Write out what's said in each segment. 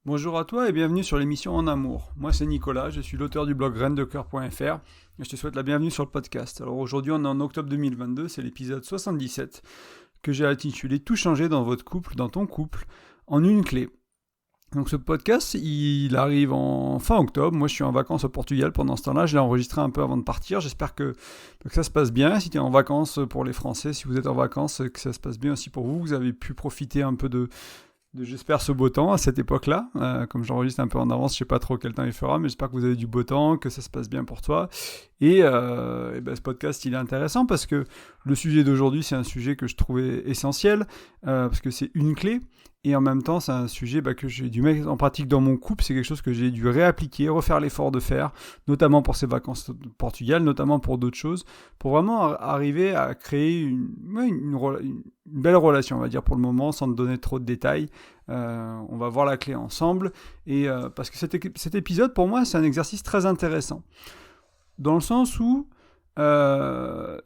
Bonjour à toi et bienvenue sur l'émission En Amour. Moi c'est Nicolas, je suis l'auteur du blog grainesdecoeur.fr et je te souhaite la bienvenue sur le podcast. Alors aujourd'hui on est en octobre 2022, c'est l'épisode 77 que j'ai intitulé Tout changer dans votre couple, dans ton couple, en une clé. Donc ce podcast, il arrive en fin octobre. Moi, je suis en vacances au Portugal pendant ce temps-là. Je l'ai enregistré un peu avant de partir. J'espère que ça se passe bien. Si tu es en vacances pour les Français, si vous êtes en vacances, que ça se passe bien aussi pour vous. Vous avez pu profiter un peu de j'espère, ce beau temps à cette époque-là. Comme j'enregistre un peu en avance, je ne sais pas trop quel temps il fera, mais j'espère que vous avez du beau temps, que ça se passe bien pour toi. Et ce podcast, il est intéressant parce que le sujet d'aujourd'hui, c'est un sujet que je trouvais essentiel, parce que c'est une clé. Et en même temps, c'est un sujet que j'ai dû mettre en pratique dans mon couple. C'est quelque chose que j'ai dû réappliquer, refaire l'effort de faire, notamment pour ces vacances au Portugal, notamment pour d'autres choses, pour vraiment arriver à créer une belle relation, on va dire pour le moment, sans te donner trop de détails. On va voir la clé ensemble. Et parce que cet épisode, pour moi, c'est un exercice très intéressant. Dans le sens où,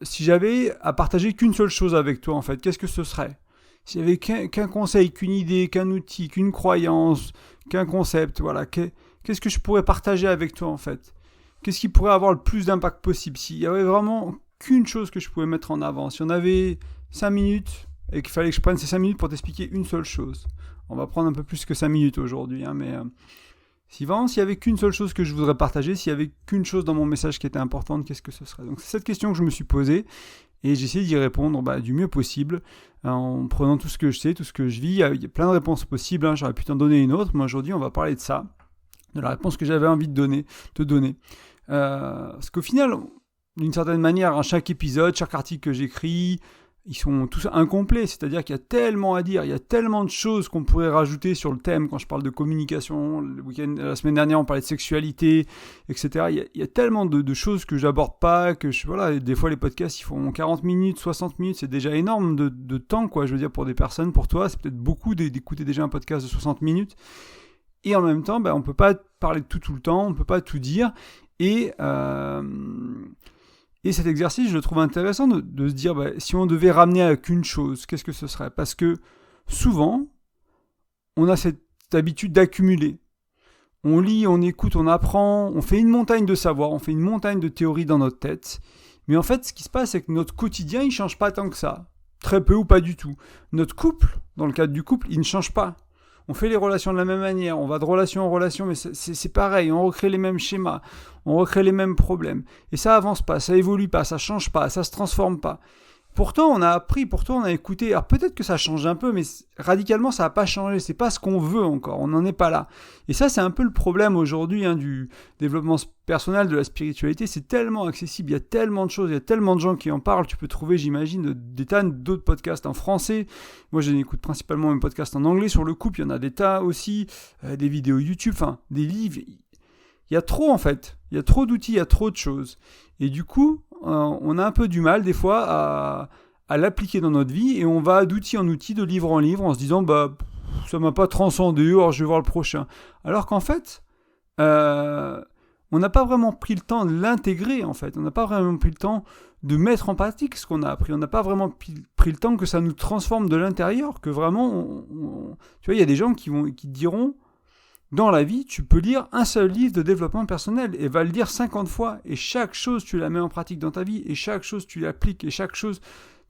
si j'avais à partager qu'une seule chose avec toi, en fait, qu'est-ce que ce serait ? S'il n'y avait qu'un conseil, qu'une idée, qu'un outil, qu'une croyance, qu'un concept, voilà, qu'est-ce que je pourrais partager avec toi en fait ? Qu'est-ce qui pourrait avoir le plus d'impact possible ? S'il y avait vraiment qu'une chose que je pouvais mettre en avant, si on avait 5 minutes et qu'il fallait que je prenne ces 5 minutes pour t'expliquer une seule chose, on va prendre un peu plus que 5 minutes aujourd'hui, mais s'il y avait qu'une seule chose que je voudrais partager, s'il y avait qu'une chose dans mon message qui était importante, qu'est-ce que ce serait ? Donc c'est cette question que je me suis posée. Et j'ai essayé d'y répondre du mieux possible, en prenant tout ce que je sais, tout ce que je vis. Il y a plein de réponses possibles, j'aurais pu t'en donner une autre, mais aujourd'hui on va parler de ça, de la réponse que j'avais envie de te donner. Parce qu'au final, d'une certaine manière, chaque épisode, chaque article que j'écris, ils sont tous incomplets, c'est-à-dire qu'il y a tellement à dire, il y a tellement de choses qu'on pourrait rajouter sur le thème quand je parle de communication. La semaine dernière, on parlait de sexualité, etc. Il y a tellement de choses que j'aborde pas, des fois les podcasts, ils font 40 minutes, 60 minutes, c'est déjà énorme de temps, quoi. Je veux dire, pour des personnes, pour toi, c'est peut-être beaucoup d'écouter déjà un podcast de 60 minutes. Et en même temps, on peut pas parler de tout le temps, on peut pas tout dire. Et cet exercice, je le trouve intéressant de se dire, si on devait ramener à qu'une chose, qu'est-ce que ce serait ? Parce que souvent, on a cette habitude d'accumuler. On lit, on écoute, on apprend, on fait une montagne de savoir, on fait une montagne de théories dans notre tête. Mais en fait, ce qui se passe, c'est que notre quotidien, il ne change pas tant que ça. Très peu ou pas du tout. Notre couple, dans le cadre du couple, il ne change pas. On fait les relations de la même manière, on va de relation en relation, mais c'est pareil, on recrée les mêmes schémas, on recrée les mêmes problèmes. Et ça avance pas, ça évolue pas, ça change pas, ça se transforme pas. Pourtant, on a appris, pourtant, on a écouté. Alors peut-être que ça change un peu, mais radicalement, ça n'a pas changé. C'est pas ce qu'on veut encore. On n'en est pas là. Et ça, c'est un peu le problème aujourd'hui du développement personnel, de la spiritualité. C'est tellement accessible. Il y a tellement de choses. Il y a tellement de gens qui en parlent. Tu peux trouver, j'imagine, des tas d'autres podcasts en français. Moi, j'écoute principalement mes podcasts en anglais sur le couple. Il y en a des tas aussi. Des vidéos YouTube, des livres. Il y a trop, en fait. Il y a trop d'outils, il y a trop de choses. Et du coup, on a un peu du mal, des fois, à l'appliquer dans notre vie. Et on va d'outil en outil, de livre en livre, en se disant, ça m'a pas transcendé, alors je vais voir le prochain. Alors qu'en fait, on n'a pas vraiment pris le temps de l'intégrer, en fait. On n'a pas vraiment pris le temps de mettre en pratique ce qu'on a appris. On n'a pas vraiment pris le temps que ça nous transforme de l'intérieur, que vraiment, tu vois, il y a des gens qui diront, dans la vie, tu peux lire un seul livre de développement personnel et va le lire 50 fois. Et chaque chose, tu la mets en pratique dans ta vie. Et chaque chose, tu l'appliques. Et chaque chose,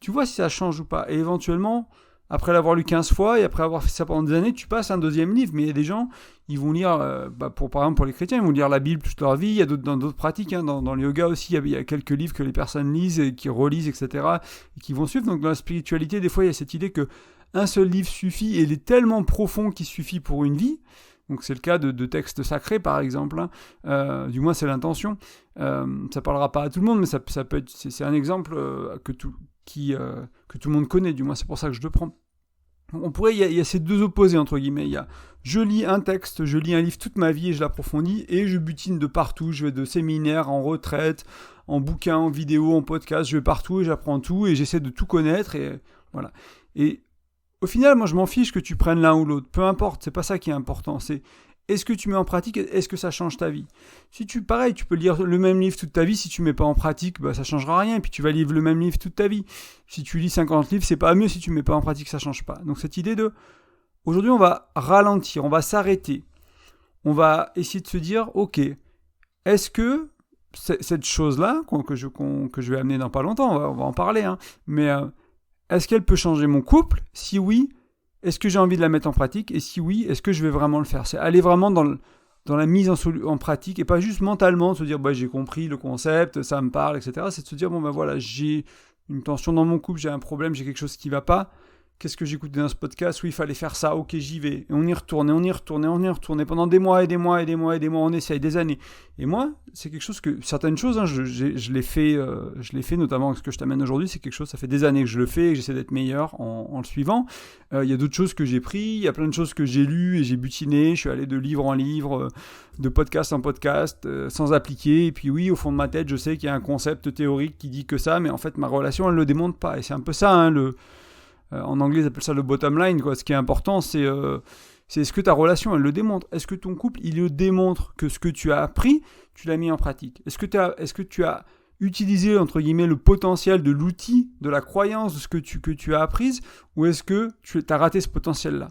tu vois si ça change ou pas. Et éventuellement, après l'avoir lu 15 fois et après avoir fait ça pendant des années, tu passes à un deuxième livre. Mais il y a des gens, ils vont lire, par exemple pour les chrétiens, ils vont lire la Bible toute leur vie. Il y a dans d'autres pratiques, dans le yoga aussi, il y a quelques livres que les personnes lisent et qui relisent, etc. Et qui vont suivre. Donc dans la spiritualité, des fois, il y a cette idée que un seul livre suffit et il est tellement profond qu'il suffit pour une vie. Donc c'est le cas de textes sacrés par exemple, du moins c'est l'intention. Ça parlera pas à tout le monde, mais ça peut être, c'est un exemple que tout le monde connaît, du moins c'est pour ça que je le prends. Il y a ces deux opposés entre guillemets. Il y a je lis un texte, je lis un livre toute ma vie et je l'approfondis et je butine de partout. Je vais de séminaires, en retraite, en bouquins, en vidéo, en podcast, je vais partout et j'apprends tout et j'essaie de tout connaître et voilà. Et au final, moi, je m'en fiche que tu prennes l'un ou l'autre. Peu importe, c'est pas ça qui est important. C'est est-ce que tu mets en pratique, est-ce que ça change ta vie ? Si tu peux lire le même livre toute ta vie, si tu mets pas en pratique, ça changera rien. Et puis tu vas lire le même livre toute ta vie. Si tu lis 50 livres, c'est pas mieux. Si tu mets pas en pratique, ça change pas. Donc cette idée aujourd'hui, on va ralentir, on va s'arrêter. on va essayer de se dire, ok, est-ce que cette chose-là, que je vais amener dans pas longtemps, on va en parler, hein, mais est-ce qu'elle peut changer mon couple? Si oui, est-ce que j'ai envie de la mettre en pratique? Et si oui, est-ce que je vais vraiment le faire? C'est aller vraiment dans la mise en pratique et pas juste mentalement de se dire j'ai compris le concept, ça me parle, etc. C'est de se dire voilà, j'ai une tension dans mon couple, j'ai un problème, j'ai quelque chose qui va pas. Qu'est-ce que j'écoutais dans ce podcast? Oui, il fallait faire ça, ok, j'y vais. Et on y retourne, pendant des mois et des mois et des mois et des mois, on essaye, des années. Et moi, c'est quelque chose certaines choses, hein, je l'ai fait notamment avec ce que je t'amène aujourd'hui, c'est quelque chose, ça fait des années que je le fais et que j'essaie d'être meilleur en le suivant. Il y a d'autres choses que j'ai pris, il y a plein de choses que j'ai lues et j'ai butiné, je suis allé de livre en livre, de podcast en podcast, sans appliquer. Et puis oui, au fond de ma tête, je sais qu'il y a un concept théorique qui dit que ça, mais en fait, ma relation, elle ne le démontre pas. Et c'est un peu ça, hein, en anglais, ils appellent ça le bottom line, quoi. Ce qui est important, c'est est-ce que ta relation, elle le démontre? Est-ce que ton couple, il le démontre que ce que tu as appris, tu l'as mis en pratique? Est-ce que tu as utilisé, entre guillemets, le potentiel de l'outil, de la croyance, de ce que tu as appris, ou est-ce que tu as raté ce potentiel-là?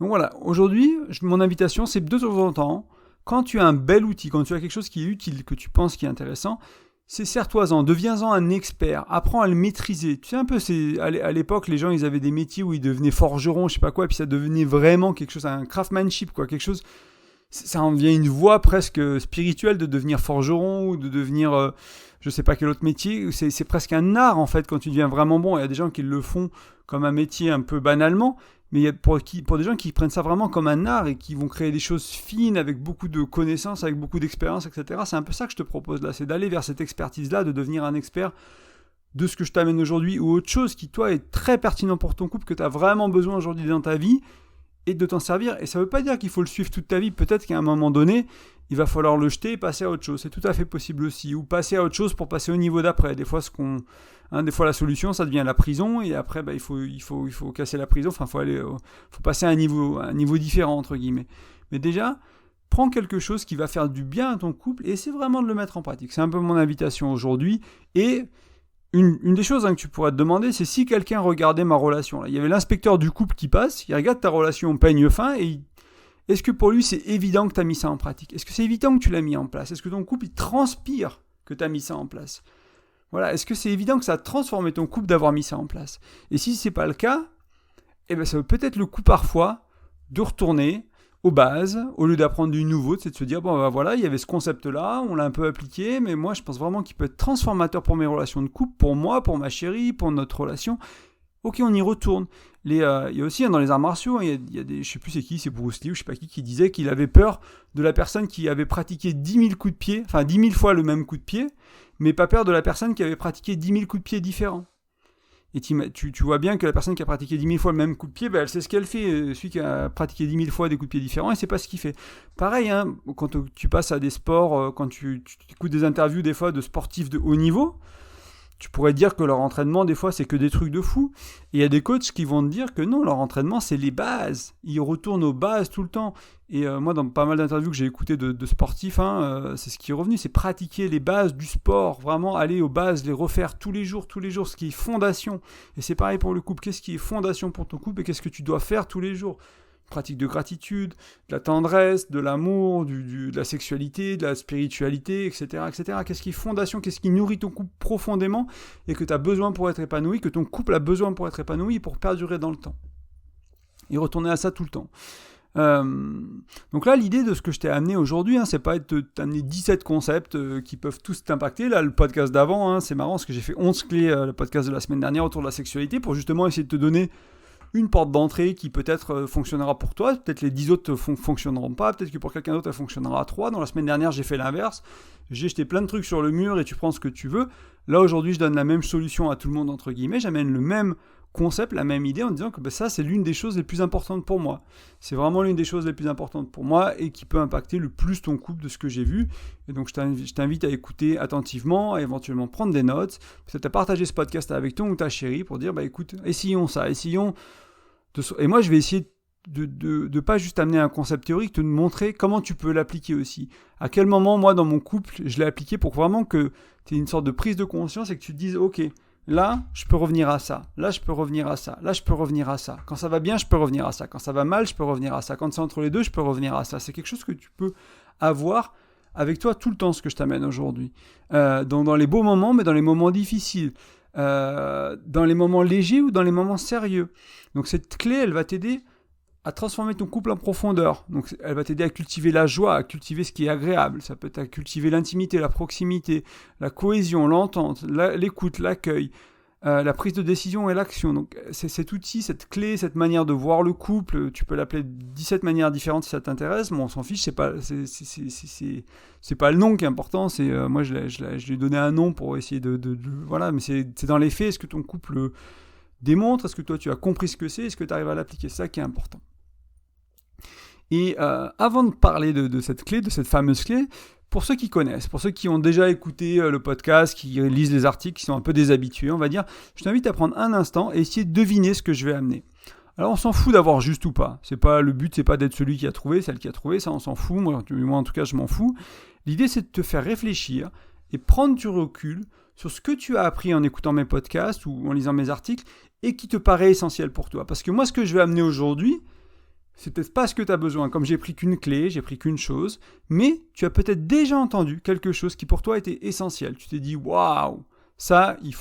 Donc voilà, aujourd'hui, mon invitation, c'est de temps en temps, quand tu as un bel outil, quand tu as quelque chose qui est utile, que tu penses qui est intéressant, sers-toi-en, deviens-en un expert, apprends à le maîtriser. Tu sais un peu, à l'époque, les gens, ils avaient des métiers où ils devenaient forgerons, je sais pas quoi, et puis ça devenait vraiment quelque chose, un craftsmanship, quoi, quelque chose, ça en devient une voie presque spirituelle de devenir forgeron ou de devenir, je sais pas quel autre métier, c'est presque un art en fait quand tu deviens vraiment bon. Il y a des gens qui le font comme un métier un peu banalement, mais il y a pour des gens qui prennent ça vraiment comme un art et qui vont créer des choses fines avec beaucoup de connaissances, avec beaucoup d'expérience, etc. C'est un peu ça que je te propose là, c'est d'aller vers cette expertise-là, de devenir un expert de ce que je t'amène aujourd'hui ou autre chose qui, toi, est très pertinent pour ton couple, que tu as vraiment besoin aujourd'hui dans ta vie et de t'en servir. Et ça ne veut pas dire qu'il faut le suivre toute ta vie. Peut-être qu'à un moment donné, il va falloir le jeter et passer à autre chose. C'est tout à fait possible aussi. Ou passer à autre chose pour passer au niveau d'après. Des fois, des fois la solution, ça devient la prison. Et après, il faut casser la prison. Enfin, faut passer à un niveau différent, entre guillemets. Mais déjà, prends quelque chose qui va faire du bien à ton couple et essaie vraiment de le mettre en pratique. C'est un peu mon invitation aujourd'hui. Et une des choses que tu pourrais te demander, c'est si quelqu'un regardait ma relation. Là, il y avait l'inspecteur du couple qui passe, il regarde ta relation peigne fin, et est-ce que pour lui c'est évident que tu as mis ça en pratique? Est-ce que c'est évident que tu l'as mis en place? Est-ce que ton couple il transpire que tu as mis ça en place? Voilà, est-ce que c'est évident que ça a transformé ton couple d'avoir mis ça en place? Et si c'est pas le cas, ça vaut peut-être le coup parfois de retourner aux bases, au lieu d'apprendre du nouveau, c'est de se dire, voilà, il y avait ce concept-là, on l'a un peu appliqué, mais moi, je pense vraiment qu'il peut être transformateur pour mes relations de couple, pour moi, pour ma chérie, pour notre relation. Ok, on y retourne. Il y a aussi, dans les arts martiaux, il y a des, je sais plus c'est qui, c'est Bruce Lee ou je sais pas qui disait qu'il avait peur de la personne qui avait pratiqué 10 000 coups de pied, enfin 10 000 fois le même coup de pied, mais pas peur de la personne qui avait pratiqué 10 000 coups de pied différents. Et tu vois bien que la personne qui a pratiqué 10 000 fois le même coup de pied, elle sait ce qu'elle fait. Celui qui a pratiqué 10 000 fois des coups de pied différents, elle ne sait pas ce qu'il fait. Pareil, quand tu passes à des sports, quand tu écoutes des interviews des fois de sportifs de haut niveau, tu pourrais dire que leur entraînement, des fois, c'est que des trucs de fou. Et il y a des coachs qui vont te dire que non, leur entraînement, c'est les bases. Ils retournent aux bases tout le temps. Et moi, dans pas mal d'interviews que j'ai écoutées de sportifs, c'est ce qui est revenu, c'est pratiquer les bases du sport. Vraiment aller aux bases, les refaire tous les jours, ce qui est fondation. Et c'est pareil pour le couple. Qu'est-ce qui est fondation pour ton couple et qu'est-ce que tu dois faire tous les jours? Pratique de gratitude, de la tendresse, de l'amour, de la sexualité, de la spiritualité, etc., etc. Qu'est-ce qui est fondation, qu'est-ce qui nourrit ton couple profondément et que tu as besoin pour être épanoui, que ton couple a besoin pour être épanoui et pour perdurer dans le temps. Et retourner à ça tout le temps. Donc là, l'idée de ce que je t'ai amené aujourd'hui, c'est pas de t'amener 17 concepts qui peuvent tous t'impacter. Là, le podcast d'avant, c'est marrant parce que j'ai fait 11 clés, le podcast de la semaine dernière autour de la sexualité pour justement essayer de te donner une porte d'entrée qui peut-être fonctionnera pour toi, peut-être les 10 autres fonctionneront pas, peut-être que pour quelqu'un d'autre elle fonctionnera à 3. Dans la semaine dernière j'ai fait l'inverse, j'ai jeté plein de trucs sur le mur et tu prends ce que tu veux. Là aujourd'hui je donne la même solution à tout le monde entre guillemets, j'amène le même concept, la même idée en disant que ça c'est l'une des choses les plus importantes pour moi. C'est vraiment l'une des choses les plus importantes pour moi et qui peut impacter le plus ton couple de ce que j'ai vu. Et donc je t'invite à écouter attentivement, à éventuellement prendre des notes, peut-être à partager ce podcast avec ton ou ta chérie pour dire écoute, essayons ça, et moi, je vais essayer de pas juste amener un concept théorique, de te montrer comment tu peux l'appliquer aussi. À quel moment, moi, dans mon couple, je l'ai appliqué pour vraiment que tu aies une sorte de prise de conscience et que tu te dises, ok, là, je peux revenir à ça. Là, je peux revenir à ça. Là, je peux revenir à ça. Quand ça va bien, je peux revenir à ça. Quand ça va mal, je peux revenir à ça. Quand c'est entre les deux, je peux revenir à ça. C'est quelque chose que tu peux avoir avec toi tout le temps, ce que je t'amène aujourd'hui. Dans les beaux moments, mais dans les moments difficiles. Dans les moments légers ou dans les moments sérieux. Donc cette clé, elle va t'aider à transformer ton couple en profondeur. Donc elle va t'aider à cultiver la joie, à cultiver ce qui est agréable. Ça peut à cultiver l'intimité, la proximité, la cohésion, l'entente, l'écoute, l'accueil, la prise de décision et l'action. Donc c'est cet outil, cette clé, cette manière de voir le couple, tu peux l'appeler 17 manières différentes si ça t'intéresse. Bon, on s'en fiche, c'est pas le nom qui est important. Moi je lui ai donné un nom pour essayer voilà, mais c'est dans les faits. Est-ce que ton couple démontre? Est-ce que toi tu as compris ce que c'est? Est-ce que tu arrives à l'appliquer? C'est ça qui est important. Et avant de parler de cette clé, de cette fameuse clé, pour ceux qui connaissent, pour ceux qui ont déjà écouté le podcast, qui lisent les articles, qui sont un peu déshabitués, on va dire, je t'invite à prendre un instant et essayer de deviner ce que je vais amener. Alors on s'en fout d'avoir juste ou pas. Le but, c'est pas d'être celui qui a trouvé, celle qui a trouvé, ça on s'en fout. Moi en tout cas je m'en fous. L'idée c'est de te faire réfléchir et prendre du recul sur ce que tu as appris en écoutant mes podcasts ou en lisant mes articles et qui te paraît essentiel pour toi. Parce que moi ce que je vais amener aujourd'hui, c'est peut-être pas ce que tu as besoin, comme j'ai pris qu'une clé, j'ai pris qu'une chose, mais tu as peut-être déjà entendu quelque chose qui pour toi était essentiel. Tu t'es dit, waouh, ça, il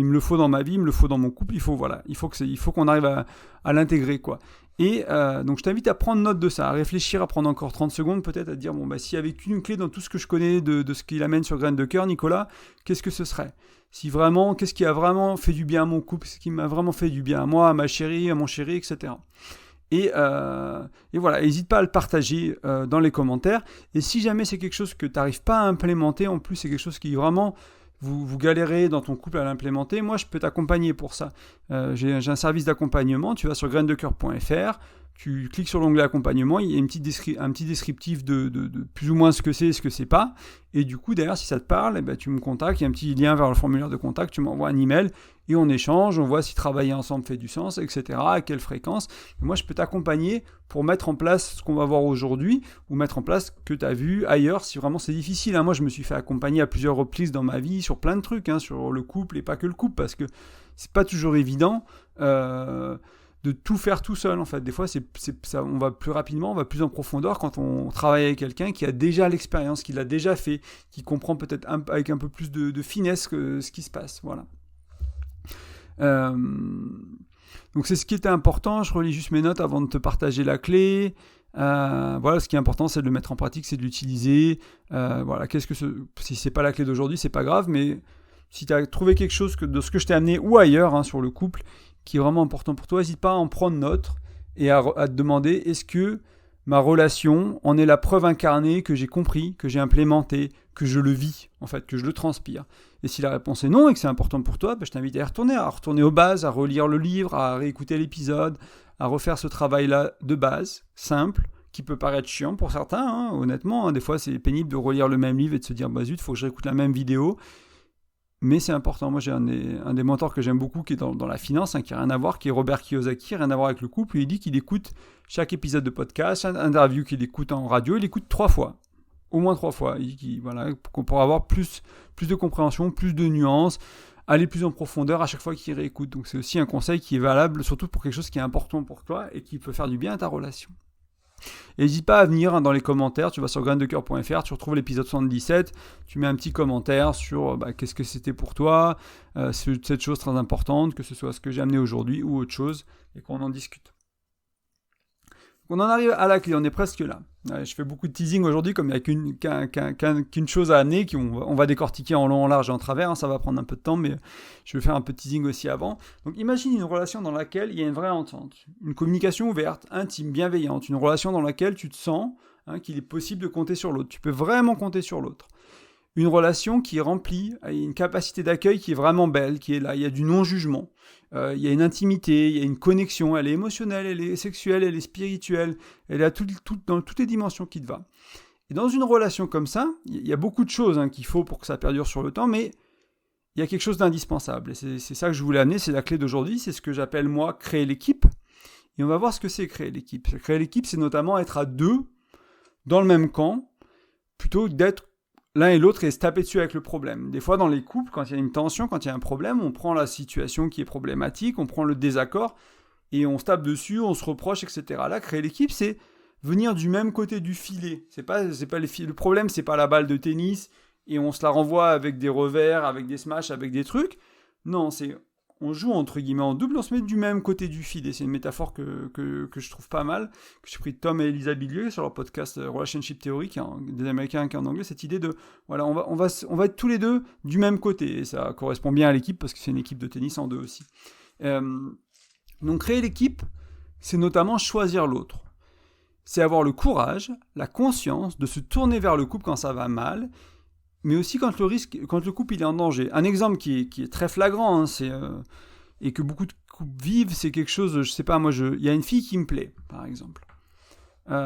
me le faut dans ma vie, il me le faut dans mon couple, il faut qu'on arrive à l'intégrer, quoi. Et donc je t'invite à prendre note de ça, à réfléchir, à prendre encore 30 secondes peut-être, à te dire, bon, bah, s'il y avait qu'une clé dans tout ce que je connais de ce qu'il amène sur Graines de Cœur, Nicolas, qu'est-ce que ce serait? Qu'est-ce qui a vraiment fait du bien à mon couple, ce qui m'a vraiment fait du bien à moi, à ma chérie, à mon chéri, etc. Et voilà, n'hésite pas à le partager dans les commentaires. Et si jamais c'est quelque chose que tu n'arrives pas à implémenter, en plus c'est quelque chose qui vraiment vous galérez dans ton couple à l'implémenter, moi je peux t'accompagner pour ça. J'ai un service d'accompagnement, tu vas sur grainesdecoeur.fr, tu cliques sur l'onglet accompagnement, il y a un petit descriptif de plus ou moins ce que c'est et ce que c'est pas. Et du coup, derrière, si ça te parle, tu me contactes, il y a un petit lien vers le formulaire de contact, tu m'envoies un email et on échange, on voit si travailler ensemble fait du sens, etc., à quelle fréquence. Et moi, je peux t'accompagner pour mettre en place ce qu'on va voir aujourd'hui ou mettre en place ce que tu as vu ailleurs si vraiment c'est difficile. Moi, je me suis fait accompagner à plusieurs reprises dans ma vie sur plein de trucs, sur le couple et pas que le couple, parce que c'est pas toujours évident de tout faire tout seul en fait. Des fois, on va plus rapidement, on va plus en profondeur quand on travaille avec quelqu'un qui a déjà l'expérience, qui l'a déjà fait, qui comprend peut-être avec un peu plus de finesse ce qui se passe. Voilà. Donc c'est ce qui était important. Je relis juste mes notes avant de te partager la clé. Voilà, ce qui est important, c'est de le mettre en pratique, c'est de l'utiliser. Voilà, si c'est pas la clé d'aujourd'hui, c'est pas grave, mais si tu as trouvé quelque chose de ce que je t'ai amené ou ailleurs sur le couple qui est vraiment important pour toi, n'hésite pas à en prendre note et à te demander, est-ce que ma relation en est la preuve incarnée que j'ai compris, que j'ai implémenté, que je le vis, en fait, que je le transpire. Et si la réponse est non et que c'est important pour toi, je t'invite à retourner aux bases, à relire le livre, à réécouter l'épisode, à refaire ce travail-là de base, simple, qui peut paraître chiant pour certains, honnêtement. Des fois, c'est pénible de relire le même livre et de se dire, zut, il faut que je réécoute la même vidéo. Mais c'est important. Moi, j'ai un des mentors que j'aime beaucoup qui est dans la finance, qui n'a rien à voir, qui est Robert Kiyosaki, rien à voir avec le couple. Il dit qu'il écoute chaque épisode de podcast, chaque interview qu'il écoute en radio, il écoute 3 fois. Au moins 3 fois. Voilà, pour avoir plus de compréhension, plus de nuances, aller plus en profondeur à chaque fois qu'il réécoute. Donc c'est aussi un conseil qui est valable, surtout pour quelque chose qui est important pour toi et qui peut faire du bien à ta relation. N'hésite pas à venir dans les commentaires, tu vas sur grainesdecoeur.fr, tu retrouves l'épisode 77, tu mets un petit commentaire sur qu'est-ce que c'était pour toi, cette chose très importante, que ce soit ce que j'ai amené aujourd'hui ou autre chose, et qu'on en discute. On en arrive à la clé, on est presque là. Je fais beaucoup de teasing aujourd'hui, comme il n'y a qu'une chose à amener, on va décortiquer en long, en large et en travers, ça va prendre un peu de temps, mais je vais faire un peu de teasing aussi avant. Donc imagine une relation dans laquelle il y a une vraie entente, une communication ouverte, intime, bienveillante, une relation dans laquelle tu te sens qu'il est possible de compter sur l'autre, tu peux vraiment compter sur l'autre. Une relation qui est remplie, il y a une capacité d'accueil qui est vraiment belle, qui est là, il y a du non-jugement, il y a une intimité, il y a une connexion, elle est émotionnelle, elle est sexuelle, elle est spirituelle, elle est dans toutes les dimensions qui te va. Et dans une relation comme ça, il y a beaucoup de choses qu'il faut pour que ça perdure sur le temps, mais il y a quelque chose d'indispensable. Et c'est ça que je voulais amener, c'est la clé d'aujourd'hui, c'est ce que j'appelle moi créer l'équipe. Et on va voir ce que c'est créer l'équipe. Créer l'équipe, c'est notamment être à 2 dans le même camp, plutôt que d'être l'un et l'autre et se taper dessus avec le problème. Des fois, dans les couples, quand il y a une tension, quand il y a un problème, on prend la situation qui est problématique, on prend le désaccord et on se tape dessus, on se reproche, etc. Là, créer l'équipe, c'est venir du même côté du filet. C'est pas le problème, c'est pas la balle de tennis et on se la renvoie avec des revers, avec des smashs, avec des trucs. Non, on joue entre guillemets en double, on se met du même côté du filet. C'est une métaphore que je trouve pas mal, que j'ai pris de Tom et Elisa Billieux sur leur podcast Relationship Theory, des Américains qui est en anglais, cette idée de, voilà, on va être tous les deux du même côté. Et ça correspond bien à l'équipe, parce que c'est une équipe de tennis en deux aussi. Donc créer l'équipe, c'est notamment choisir l'autre. C'est avoir le courage, la conscience de se tourner vers le couple quand ça va mal, mais aussi quand le couple il est en danger. Un exemple qui est très flagrant, et que beaucoup de couples vivent, c'est quelque chose, je sais pas, il y a une fille qui me plaît, par exemple. Il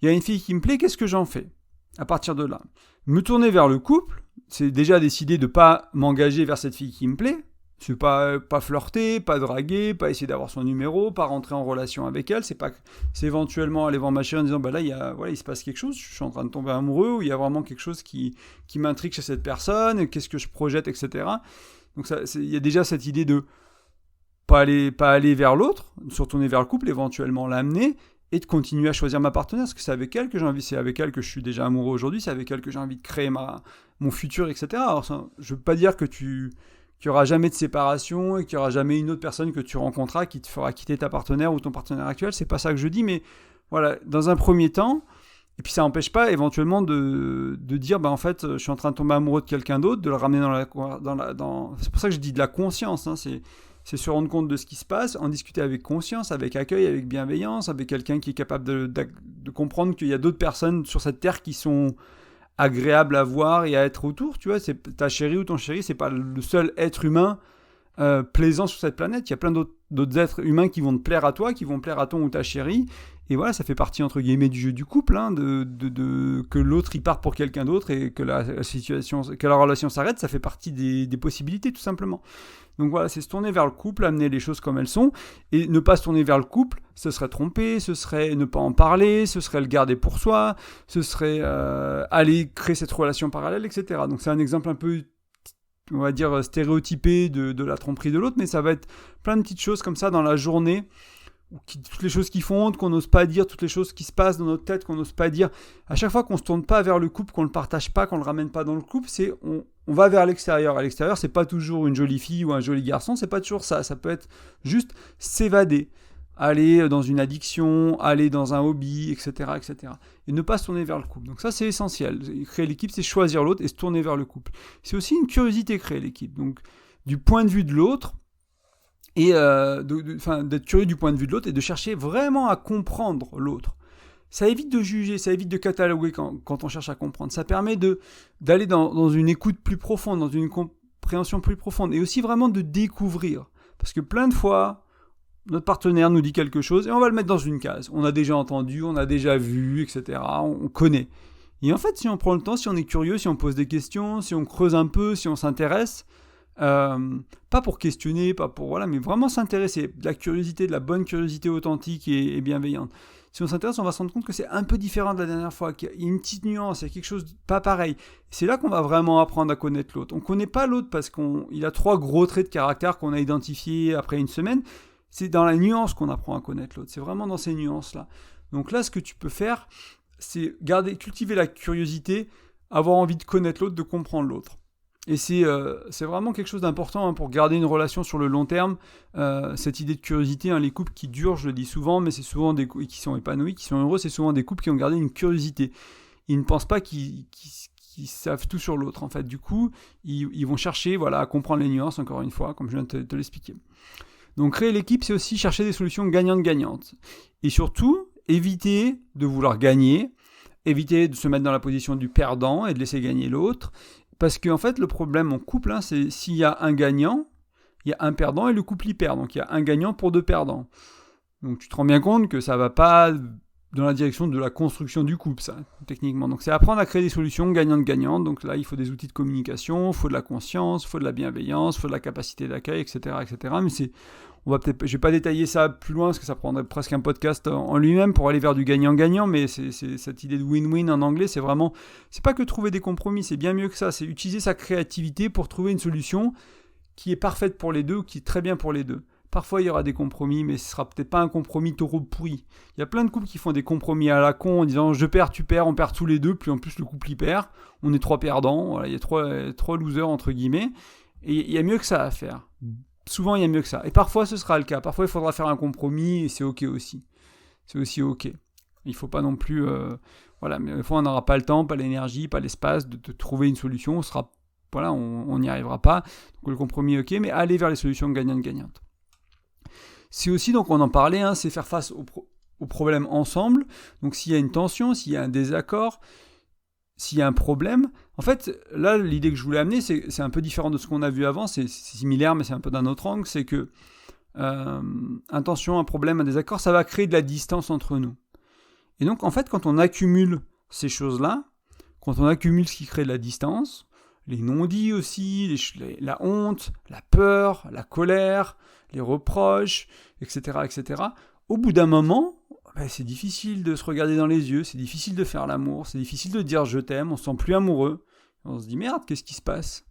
y a une fille qui me plaît, qu'est-ce que j'en fais ? À partir de là, me tourner vers le couple, c'est déjà décider de pas m'engager vers cette fille qui me plaît. C'est pas flirter, pas draguer, pas essayer d'avoir son numéro, pas rentrer en relation avec elle. C'est éventuellement aller voir ma chérie en disant bah là il se passe quelque chose, je suis en train de tomber amoureux, ou il y a vraiment quelque chose qui m'intrigue chez cette personne, qu'est-ce que je projette, etc. Donc il y a déjà cette idée de pas aller vers l'autre, se retourner vers le couple, éventuellement l'amener, et de continuer à choisir ma partenaire, parce que c'est avec elle que j'ai envie, c'est avec elle que je suis déjà amoureux aujourd'hui, c'est avec elle que j'ai envie de créer mon futur, etc. Alors je veux pas dire qu'il n'y aura jamais de séparation et qu'il n'y aura jamais une autre personne que tu rencontreras qui te fera quitter ta partenaire ou ton partenaire actuel. C'est pas ça que je dis, mais voilà, dans un premier temps, et puis ça n'empêche pas éventuellement de dire, bah en fait, je suis en train de tomber amoureux de quelqu'un d'autre, de le ramener c'est pour ça que je dis de la conscience, hein, c'est se rendre compte de ce qui se passe, en discuter avec conscience, avec accueil, avec bienveillance, avec quelqu'un qui est capable de comprendre qu'il y a d'autres personnes sur cette terre qui sont agréable à voir et à être autour, tu vois, c'est ta chérie ou ton chéri, c'est pas le seul être humain plaisant sur cette planète, il y a plein d'autres êtres humains qui vont te plaire à toi, qui vont plaire à ton ou ta chérie, et voilà, ça fait partie entre guillemets du jeu du couple, hein, que l'autre il parte pour quelqu'un d'autre et que la relation s'arrête, ça fait partie des possibilités tout simplement. Donc voilà, c'est se tourner vers le couple, amener les choses comme elles sont, et ne pas se tourner vers le couple, ce serait tromper, ce serait ne pas en parler, ce serait le garder pour soi, ce serait aller créer cette relation parallèle, etc. Donc c'est un exemple un peu, on va dire, stéréotypé de la tromperie de l'autre, mais ça va être plein de petites choses comme ça dans la journée, toutes les choses qui font honte, qu'on n'ose pas dire, toutes les choses qui se passent dans notre tête, qu'on n'ose pas dire. À chaque fois qu'on ne se tourne pas vers le couple, qu'on ne le partage pas, qu'on ne le ramène pas dans le couple, on va vers l'extérieur. À l'extérieur, c'est pas toujours une jolie fille ou un joli garçon, c'est pas toujours ça. Ça peut être juste s'évader, aller dans une addiction, aller dans un hobby, etc., etc. Et ne pas se tourner vers le couple. Donc ça, c'est essentiel. Créer l'équipe, c'est choisir l'autre et se tourner vers le couple. C'est aussi une curiosité, créer l'équipe. Donc, du point de vue de l'autre, et d'être curieux du point de vue de l'autre et de chercher vraiment à comprendre l'autre. Ça évite de juger, ça évite de cataloguer quand on cherche à comprendre. Ça permet d'aller dans une écoute plus profonde, dans une compréhension plus profonde, et aussi vraiment de découvrir. Parce que plein de fois, notre partenaire nous dit quelque chose et on va le mettre dans une case. On a déjà entendu, on a déjà vu, etc. On connaît. Et en fait, si on prend le temps, si on est curieux, si on pose des questions, si on creuse un peu, si on s'intéresse, pas pour questionner, pas pour voilà, mais vraiment s'intéresser, de la curiosité, de la bonne curiosité authentique et bienveillante. Si on s'intéresse, on va se rendre compte que c'est un peu différent de la dernière fois, qu'il y a une petite nuance, il y a quelque chose de pas pareil. C'est là qu'on va vraiment apprendre à connaître l'autre. On connaît pas l'autre parce qu'il a 3 gros traits de caractère qu'on a identifiés après une semaine. C'est dans la nuance qu'on apprend à connaître l'autre. C'est vraiment dans ces nuances-là. Donc là, ce que tu peux faire, c'est cultiver la curiosité, avoir envie de connaître l'autre, de comprendre l'autre. Et c'est vraiment quelque chose d'important, hein, pour garder une relation sur le long terme. Cette idée de curiosité, hein, les couples qui durent, je le dis souvent, mais c'est souvent des couples qui sont épanouis, qui sont heureux, c'est souvent des couples qui ont gardé une curiosité. Ils ne pensent pas qu'ils savent tout sur l'autre, en fait. Du coup, ils vont chercher à comprendre les nuances, encore une fois, comme je viens de te l'expliquer. Donc créer l'équipe, c'est aussi chercher des solutions gagnantes-gagnantes. Et surtout, éviter de vouloir gagner, éviter de se mettre dans la position du perdant et de laisser gagner l'autre. Parce qu'en fait, le problème en couple, hein, c'est s'il y a un gagnant, il y a un perdant et le couple y perd. Donc il y a un gagnant pour 2 perdants. Donc tu te rends bien compte que ça va pas dans la direction de la construction du couple, ça, techniquement. Donc c'est apprendre à créer des solutions gagnantes-gagnantes. Donc là, il faut des outils de communication, il faut de la conscience, il faut de la bienveillance, il faut de la capacité d'accueil, etc., etc. Mais je vais pas détailler ça plus loin, parce que ça prendrait presque un podcast en lui-même pour aller vers du gagnant-gagnant, mais c'est cette idée de win-win en anglais, c'est pas que trouver des compromis, c'est bien mieux que ça, c'est utiliser sa créativité pour trouver une solution qui est parfaite pour les deux, ou qui est très bien pour les deux. Parfois, il y aura des compromis, mais ce sera peut-être pas un compromis taureau pourri. Il y a plein de couples qui font des compromis à la con en disant je perds, tu perds, on perd tous les deux, puis en plus le couple y perd, on est 3 perdants, voilà, il y a trois losers entre guillemets, et il y a mieux que ça à faire. Souvent, il y a mieux que ça. Et parfois, ce sera le cas. Parfois, il faudra faire un compromis, et c'est ok aussi. C'est aussi ok. Il faut pas non plus... voilà, mais des fois, on n'aura pas le temps, pas l'énergie, pas l'espace de trouver une solution. On n'y arrivera pas. Donc, le compromis, ok, mais aller vers les solutions gagnantes-gagnantes. C'est aussi, donc on en parlait, c'est faire face aux problèmes ensemble. Donc s'il y a une tension, s'il y a un désaccord, s'il y a un problème, en fait, là, l'idée que je voulais amener, c'est un peu différent de ce qu'on a vu avant, c'est similaire, mais c'est un peu d'un autre angle, c'est que une tension, un problème, un désaccord, ça va créer de la distance entre nous. Et donc, en fait, quand on accumule ces choses-là, quand on accumule ce qui crée de la distance, les non-dits aussi, la honte, la peur, la colère, les reproches, etc., etc. Au bout d'un moment, c'est difficile de se regarder dans les yeux, c'est difficile de faire l'amour, c'est difficile de dire je t'aime, on se sent plus amoureux. On se dit merde, qu'est-ce qui se passe ?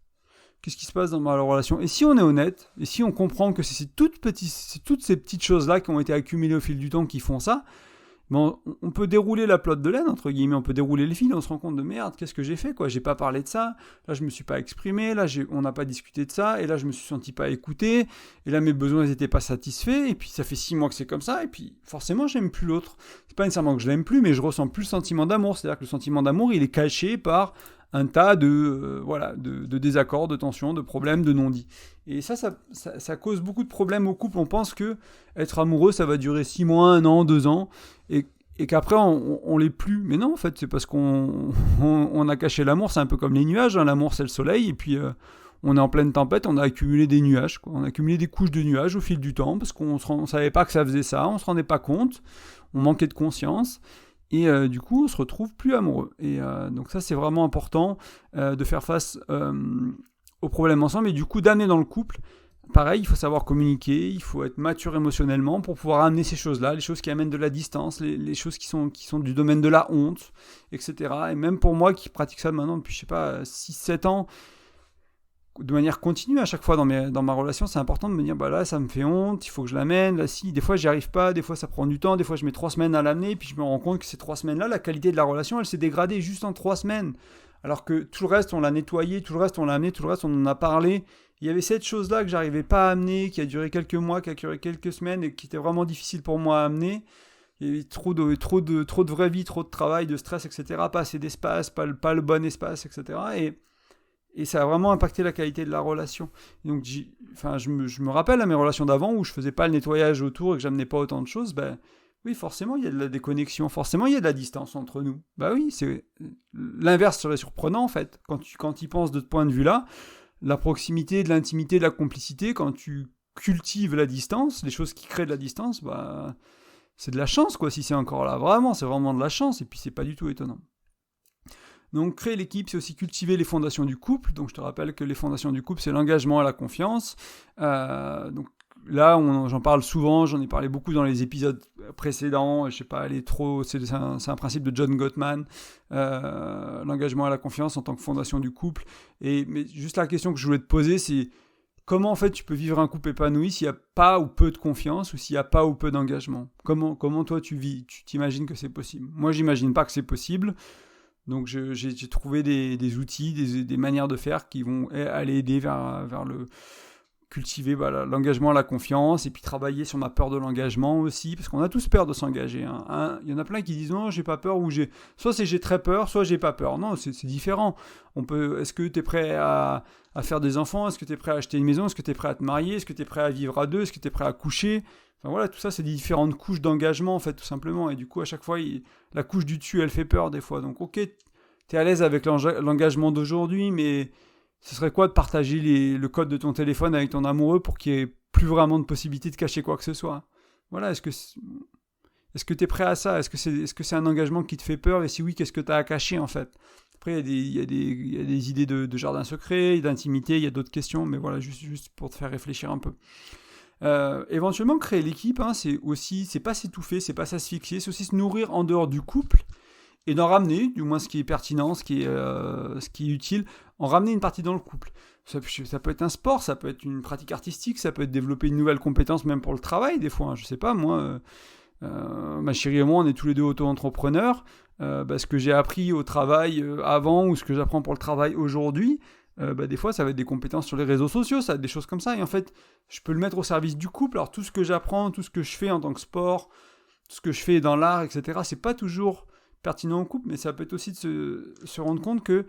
Qu'est-ce qui se passe dans ma relation ? Et si on est honnête, et si on comprend que c'est toutes ces petites choses-là qui ont été accumulées au fil du temps qui font ça, bon, on peut dérouler la pelote de laine, entre guillemets, on peut dérouler le fil, on se rend compte de merde, qu'est-ce que j'ai fait, quoi, j'ai pas parlé de ça, là je me suis pas exprimé, là on n'a pas discuté de ça, et là je me suis senti pas écouté, et là mes besoins n'étaient pas satisfaits, et puis ça fait 6 mois que c'est comme ça, et puis forcément j'aime plus l'autre. C'est pas nécessairement que je l'aime plus, mais je ressens plus le sentiment d'amour, c'est-à-dire que le sentiment d'amour il est caché par un tas de désaccords, de tensions, de problèmes, de non-dits. Et ça cause beaucoup de problèmes au couple. On pense que être amoureux, ça va durer 6 mois, 1 an, 2 ans, et qu'après, on l'est plus. Mais non, en fait, c'est parce qu'on a caché l'amour. C'est un peu comme les nuages. L'amour, c'est le soleil, et puis on est en pleine tempête, on a accumulé des nuages, quoi. On a accumulé des couches de nuages au fil du temps, parce qu'on ne savait pas que ça faisait ça, on se rendait pas compte, on manquait de conscience. Et du coup, on se retrouve plus amoureux. Et donc ça, c'est vraiment important de faire face aux problèmes ensemble. Et du coup, d'amener dans le couple, pareil, il faut savoir communiquer, il faut être mature émotionnellement pour pouvoir amener ces choses-là, les choses qui amènent de la distance, les choses qui sont du domaine de la honte, etc. Et même pour moi qui pratique ça maintenant depuis, 6-7 ans, de manière continue à chaque fois dans ma relation, c'est important de me dire, là, ça me fait honte, il faut que je l'amène, là, si, des fois, j'y arrive pas, des fois, ça prend du temps, des fois, je mets 3 semaines à l'amener, puis je me rends compte que ces 3 semaines-là, la qualité de la relation, elle s'est dégradée juste en 3 semaines. Alors que tout le reste, on l'a nettoyé, tout le reste, on l'a amené, tout le reste, on en a parlé. Il y avait cette chose-là que j'arrivais pas à amener, qui a duré quelques mois, qui a duré quelques semaines, et qui était vraiment difficile pour moi à amener. Il y avait trop de vraie vie, trop de travail, de stress, etc. Pas assez d'espace, pas le bon espace, etc. Et ça a vraiment impacté la qualité de la relation. Et donc, je me rappelle à mes relations d'avant où je faisais pas le nettoyage autour et que j'amenais pas autant de choses. Oui, forcément, il y a de la déconnexion. Forcément, il y a de la distance entre nous. Oui, l'inverse serait surprenant en fait. Quand tu y penses de ce point de vue-là, la proximité, de l'intimité, de la complicité, quand tu cultives la distance, les choses qui créent de la distance, c'est de la chance quoi. Si c'est encore là, vraiment, c'est vraiment de la chance. Et puis, c'est pas du tout étonnant. Donc créer l'équipe, c'est aussi cultiver les fondations du couple. Donc je te rappelle que les fondations du couple, c'est l'engagement et la confiance. Donc là, j'en parle souvent, j'en ai parlé beaucoup dans les épisodes précédents. Je sais pas, c'est un principe de John Gottman. L'engagement et la confiance en tant que fondation du couple. Mais juste la question que je voulais te poser, c'est comment en fait tu peux vivre un couple épanoui s'il n'y a pas ou peu de confiance ou s'il n'y a pas ou peu d'engagement ? Comment toi tu vis ? Tu t'imagines que c'est possible ? Moi, j'imagine pas que c'est possible. Donc j'ai trouvé des outils, des manières de faire qui vont aller aider vers le cultiver l'engagement, la confiance, et puis travailler sur ma peur de l'engagement aussi, parce qu'on a tous peur de s'engager. Il y en a plein qui disent non, j'ai pas peur, ou soit j'ai très peur, soit j'ai pas peur. Non, c'est différent. Est-ce que tu es prêt à faire des enfants ? Est-ce que tu es prêt à acheter une maison ? Est-ce que tu es prêt à te marier ? Est-ce que tu es prêt à vivre à 2 ? Est-ce que tu es prêt à coucher ? Enfin voilà, tout ça, c'est des différentes couches d'engagement, en fait, tout simplement. Et du coup, à chaque fois, la couche du dessus, elle fait peur, des fois. Donc, ok, t'es à l'aise avec l'engagement d'aujourd'hui, mais ce serait quoi de partager le code de ton téléphone avec ton amoureux pour qu'il n'y ait plus vraiment de possibilité de cacher quoi que ce soit ? Voilà, est-ce Est-ce que tu es prêt à ça? Est-ce que c'est un engagement qui te fait peur? Et si oui, qu'est-ce que tu as à cacher en fait? Après, il y a des idées de jardin secret, d'intimité, il y a d'autres questions, mais voilà, juste pour te faire réfléchir un peu. Éventuellement, créer l'équipe, c'est pas s'étouffer, c'est pas s'asphyxier, c'est aussi se nourrir en dehors du couple et d'en ramener, du moins ce qui est pertinent, ce qui est utile, en ramener une partie dans le couple. Ça peut être un sport, ça peut être une pratique artistique, ça peut être développer une nouvelle compétence même pour le travail des fois. Je sais pas, moi, ma chérie et moi, on est tous les deux auto-entrepreneurs. Ce que j'ai appris au travail avant ou ce que j'apprends pour le travail aujourd'hui, des fois ça va être des compétences sur les réseaux sociaux, ça va être des choses comme ça. Et en fait, je peux le mettre au service du couple. Alors tout ce que j'apprends, tout ce que je fais en tant que sport, tout ce que je fais dans l'art, etc., c'est pas toujours pertinent au couple, mais ça peut être aussi de se rendre compte que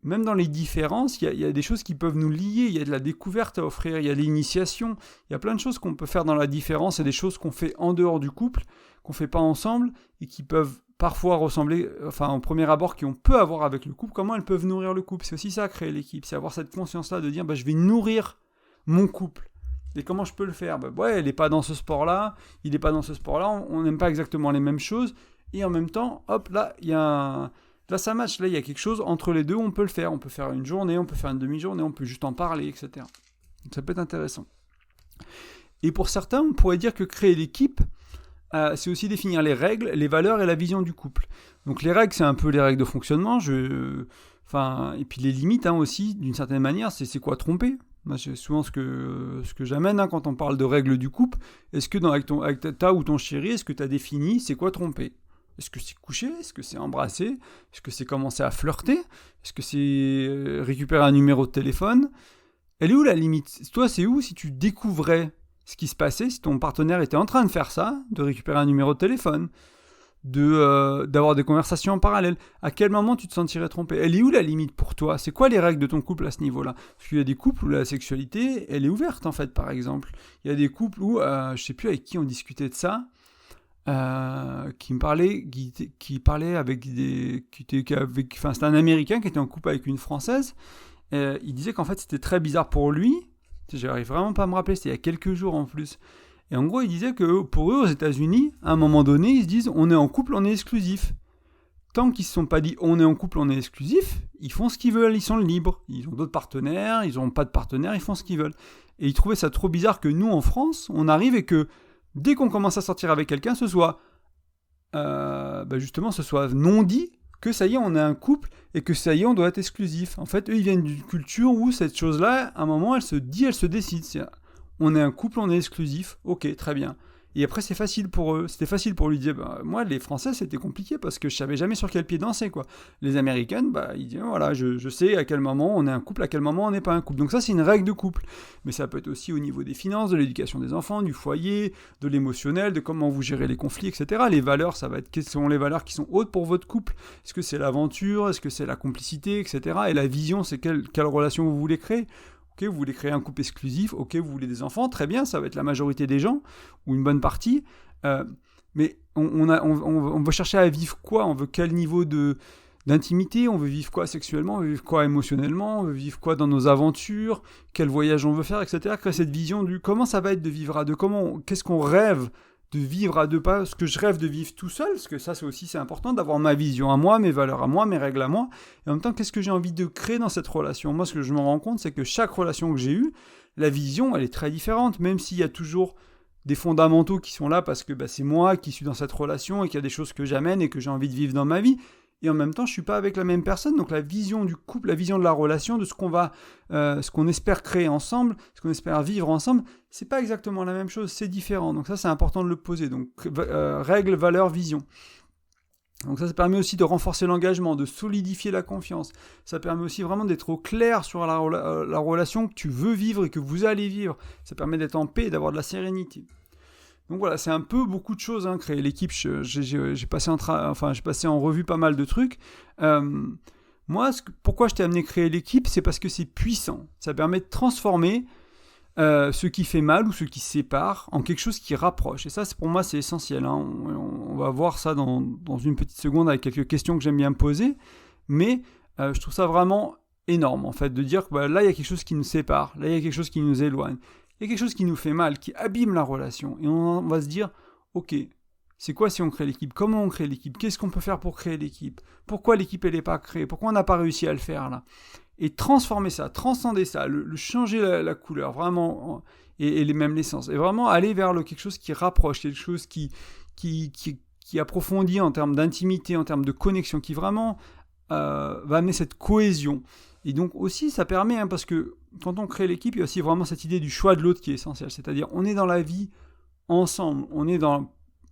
même dans les différences, il y a des choses qui peuvent nous lier, il y a de la découverte à offrir, il y a l'initiation, il y a plein de choses qu'on peut faire dans la différence et des choses qu'on fait en dehors du couple, qu'on fait pas ensemble et qui peuvent parfois ressembler, au premier abord, qu'on peut avoir avec le couple, comment elles peuvent nourrir le couple. C'est aussi ça, créer l'équipe, c'est avoir cette conscience-là de dire, je vais nourrir mon couple. Et comment je peux le faire? Elle n'est pas dans ce sport-là, il n'est pas dans ce sport-là, on n'aime pas exactement les mêmes choses, et en même temps, hop, là, là, ça match, là, il y a quelque chose entre les deux, on peut le faire. On peut faire une journée, on peut faire une demi-journée, on peut juste en parler, etc. Donc ça peut être intéressant. Et pour certains, on pourrait dire que créer l'équipe, c'est aussi définir les règles, les valeurs et la vision du couple. Donc les règles, c'est un peu les règles de fonctionnement, et puis les limites aussi, d'une certaine manière, c'est quoi tromper? Moi, c'est souvent ce que j'amène quand on parle de règles du couple. Est-ce que avec ta ou ton chéri, est-ce que tu as défini c'est quoi tromper? Est-ce que c'est coucher? Est-ce que c'est embrasser? Est-ce que c'est commencer à flirter? Est-ce que c'est récupérer un numéro de téléphone? Elle est où la limite? Toi, c'est où si tu découvrais ce qui se passait, si ton partenaire était en train de faire ça, de récupérer un numéro de téléphone, d'avoir des conversations en parallèle? À quel moment tu te sentirais trompé? Elle est où la limite pour toi? C'est quoi les règles de ton couple à ce niveau-là? Parce qu'il y a des couples où la sexualité, elle est ouverte en fait, par exemple. Il y a des couples où, je sais plus avec qui on discutait de ça, qui parlait avec c'était un Américain qui était en couple avec une Française. Il disait qu'en fait c'était très bizarre pour lui. J'arrive vraiment pas à me rappeler, c'était il y a quelques jours en plus. Et en gros, il disait que pour eux, aux États-Unis, à un moment donné, ils se disent on est en couple, on est exclusif. Tant qu'ils ne se sont pas dit on est en couple, on est exclusif, ils font ce qu'ils veulent, ils sont libres. Ils ont d'autres partenaires, ils n'ont pas de partenaires, ils font ce qu'ils veulent. Et ils trouvaient ça trop bizarre que nous, en France, on arrive et que dès qu'on commence à sortir avec quelqu'un, ce soit justement, ce soit non dit que ça y est, on est un couple et que ça y est, on doit être exclusif. En fait, eux, ils viennent d'une culture où cette chose-là, à un moment, elle se décide. On est un couple, on est exclusif. Ok, très bien. Et après, c'est facile pour eux. C'était facile pour lui de dire, moi, les Français, c'était compliqué parce que je savais jamais sur quel pied danser, quoi. Les Américaines, ils disent, voilà, je sais à quel moment on est un couple, à quel moment on n'est pas un couple. Donc ça, c'est une règle de couple. Mais ça peut être aussi au niveau des finances, de l'éducation des enfants, du foyer, de l'émotionnel, de comment vous gérez les conflits, etc. Les valeurs, ça va être quelles sont les valeurs qui sont hautes pour votre couple. Est-ce que c'est l'aventure? Est-ce que c'est la complicité, etc. Et la vision, c'est quelle relation vous voulez créer? Ok, vous voulez créer un couple exclusif, ok, vous voulez des enfants, très bien, ça va être la majorité des gens, ou une bonne partie, mais on veut chercher à vivre quoi? On veut quel niveau d'intimité? On veut vivre quoi sexuellement? On veut vivre quoi émotionnellement? On veut vivre quoi dans nos aventures? Quel voyage on veut faire, etc. Créer cette vision du comment ça va être de vivre à deux, qu'est-ce qu'on rêve de vivre à deux pas, ce que je rêve de vivre tout seul, parce que ça c'est important d'avoir ma vision à moi, mes valeurs à moi, mes règles à moi, et en même temps qu'est-ce que j'ai envie de créer dans cette relation. Moi ce que je me rends compte c'est que chaque relation que j'ai eue, la vision elle est très différente, même s'il y a toujours des fondamentaux qui sont là parce que c'est moi qui suis dans cette relation et qu'il y a des choses que j'amène et que j'ai envie de vivre dans ma vie. Et en même temps, je suis pas avec la même personne, donc la vision du couple, la vision de la relation, de ce qu'on espère créer ensemble, ce qu'on espère vivre ensemble, c'est pas exactement la même chose, c'est différent. Donc ça, c'est important de le poser. Donc règles, valeurs, vision. Donc ça permet aussi de renforcer l'engagement, de solidifier la confiance. Ça permet aussi vraiment d'être au clair sur la relation que tu veux vivre et que vous allez vivre. Ça permet d'être en paix et d'avoir de la sérénité. Donc voilà, c'est un peu beaucoup de choses, créer l'équipe. J'ai passé en revue pas mal de trucs. Moi, pourquoi je t'ai amené créer l'équipe, c'est parce que c'est puissant. Ça permet de transformer ce qui fait mal ou ce qui sépare en quelque chose qui rapproche. Et ça, pour moi, c'est essentiel. On va voir ça dans une petite seconde avec quelques questions que j'aime bien poser. Mais je trouve ça vraiment énorme, en fait, de dire que là, il y a quelque chose qui nous sépare. Là, il y a quelque chose qui nous éloigne. Il y a quelque chose qui nous fait mal, qui abîme la relation. Et on va se dire, ok, C'est quoi si on crée l'équipe? Comment on crée l'équipe? Qu'est-ce qu'on peut faire pour créer l'équipe? Pourquoi l'équipe elle n'est pas créée? Pourquoi on n'a pas réussi à le faire là? Et transformer ça, transcender ça, le changer la couleur, vraiment, et même l'essence. Et vraiment aller vers quelque chose qui rapproche, quelque chose qui approfondit en termes d'intimité, en termes de connexion, qui vraiment va amener cette cohésion. Et donc aussi, ça permet, parce que quand on crée l'équipe, il y a aussi vraiment cette idée du choix de l'autre qui est essentielle. C'est-à-dire, on est dans la vie ensemble, on est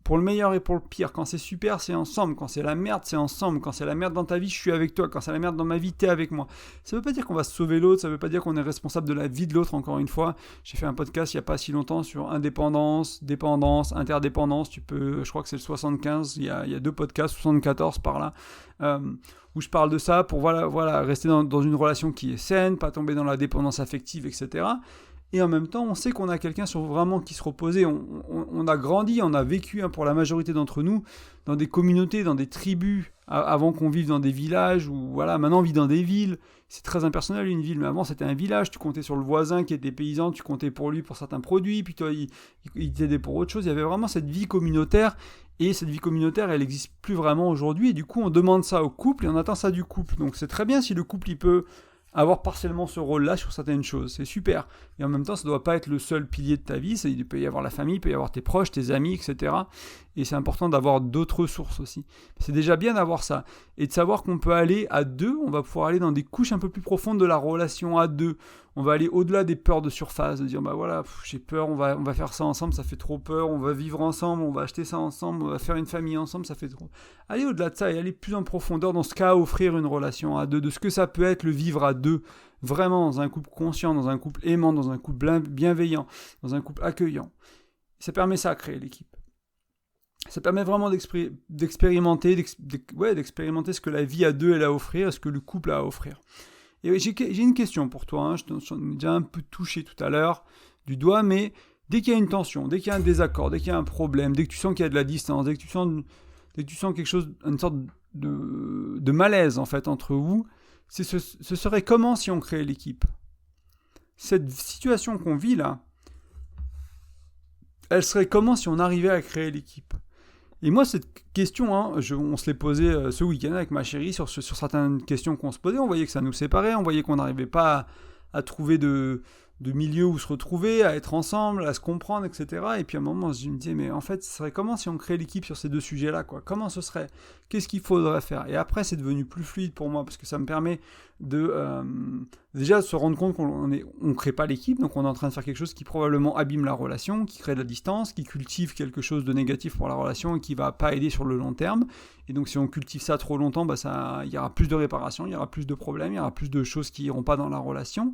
pour le meilleur et pour le pire. Quand c'est super, c'est ensemble. Quand c'est la merde, c'est ensemble. Quand c'est la merde dans ta vie, je suis avec toi. Quand c'est la merde dans ma vie, t'es avec moi. Ça ne veut pas dire qu'on va sauver l'autre, ça ne veut pas dire qu'on est responsable de la vie de l'autre, encore une fois. J'ai fait un podcast il n'y a pas si longtemps sur indépendance, dépendance, interdépendance. Je crois que c'est le 75, il y a 2 podcasts, 74 par là, où je parle de ça pour voilà, rester dans une relation qui est saine, pas tomber dans la dépendance affective, etc. Et en même temps, on sait qu'on a quelqu'un sur vraiment qui se reposait. On a grandi, on a vécu, pour la majorité d'entre nous, dans des communautés, dans des tribus, avant qu'on vive dans des villages, ou voilà, maintenant on vit dans des villes. C'est très impersonnel une ville, mais avant c'était un village, tu comptais sur le voisin qui était paysan, tu comptais pour lui pour certains produits, puis toi il t'aidait pour autre chose. Il y avait vraiment cette vie communautaire, et cette vie communautaire elle n'existe plus vraiment aujourd'hui, et du coup on demande ça au couple, et on attend ça du couple. Donc c'est très bien si le couple il peut avoir partiellement ce rôle-là sur certaines choses, c'est super. Et en même temps, ça ne doit pas être le seul pilier de ta vie, il peut y avoir la famille, il peut y avoir tes proches, tes amis, etc. Et c'est important d'avoir d'autres ressources aussi. C'est déjà bien d'avoir ça. Et de savoir qu'on peut aller à deux, on va pouvoir aller dans des couches un peu plus profondes de la relation à deux. On va aller au-delà des peurs de surface, de dire, j'ai peur, on va faire ça ensemble, ça fait trop peur, on va vivre ensemble, on va acheter ça ensemble, on va faire une famille ensemble, ça fait trop... Aller au-delà de ça et aller plus en profondeur dans ce qu'a à offrir une relation à deux, de ce que ça peut être le vivre à deux, vraiment dans un couple conscient, dans un couple aimant, dans un couple bienveillant, dans un couple accueillant. Ça permet ça à créer l'équipe. Ça permet vraiment d'expérimenter ce que la vie à deux elle a à offrir, ce que le couple a à offrir. Et j'ai une question pour toi, je t'en ai déjà un peu touché tout à l'heure du doigt, mais dès qu'il y a une tension, dès qu'il y a un désaccord, dès qu'il y a un problème, dès que tu sens qu'il y a de la distance, dès que tu sens quelque chose, une sorte de malaise en fait entre vous, ce serait comment si on créait l'équipe? Cette situation qu'on vit là, elle serait comment si on arrivait à créer l'équipe? Et moi, cette question, on se l'est posée ce week-end avec ma chérie sur certaines questions qu'on se posait. On voyait que ça nous séparait, on voyait qu'on n'arrivait pas à trouver de milieu où se retrouver, à être ensemble, à se comprendre, etc. Et puis à un moment, je me disais, mais en fait, ce serait comment si on créait l'équipe sur ces deux sujets-là, quoi? Comment ce serait? Qu'est-ce qu'il faudrait faire? Et après, c'est devenu plus fluide pour moi, parce que ça me permet de déjà se rendre compte qu'on ne crée pas l'équipe, donc on est en train de faire quelque chose qui probablement abîme la relation, qui crée de la distance, qui cultive quelque chose de négatif pour la relation et qui ne va pas aider sur le long terme. Et donc si on cultive ça trop longtemps, il y aura plus de réparation, il y aura plus de problèmes, il y aura plus de choses qui n'iront pas dans la relation.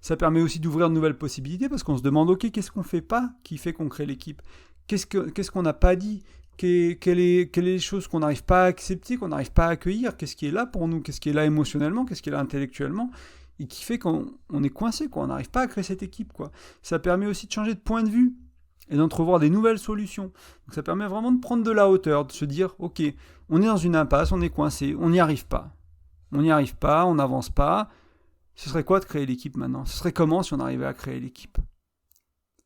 Ça permet aussi d'ouvrir de nouvelles possibilités, parce qu'on se demande, ok, qu'est-ce qu'on ne fait pas qui fait qu'on crée l'équipe? Qu'est-ce qu'on n'a pas dit? Quelles sont les choses qu'on n'arrive pas à accepter, qu'on n'arrive pas à accueillir? Qu'est-ce qui est là pour nous? Qu'est-ce qui est là émotionnellement? Qu'est-ce qui est là intellectuellement? Et qui fait qu'on est coincé, quoi. On n'arrive pas à créer cette équipe, quoi. Ça permet aussi de changer de point de vue et d'entrevoir des nouvelles solutions. Donc ça permet vraiment de prendre de la hauteur, de se dire, ok, on est dans une impasse, on est coincé, on n'y arrive pas. On n'y arrive pas, on n'avance pas. Ce serait quoi de créer l'équipe maintenant? Ce serait comment si on arrivait à créer l'équipe?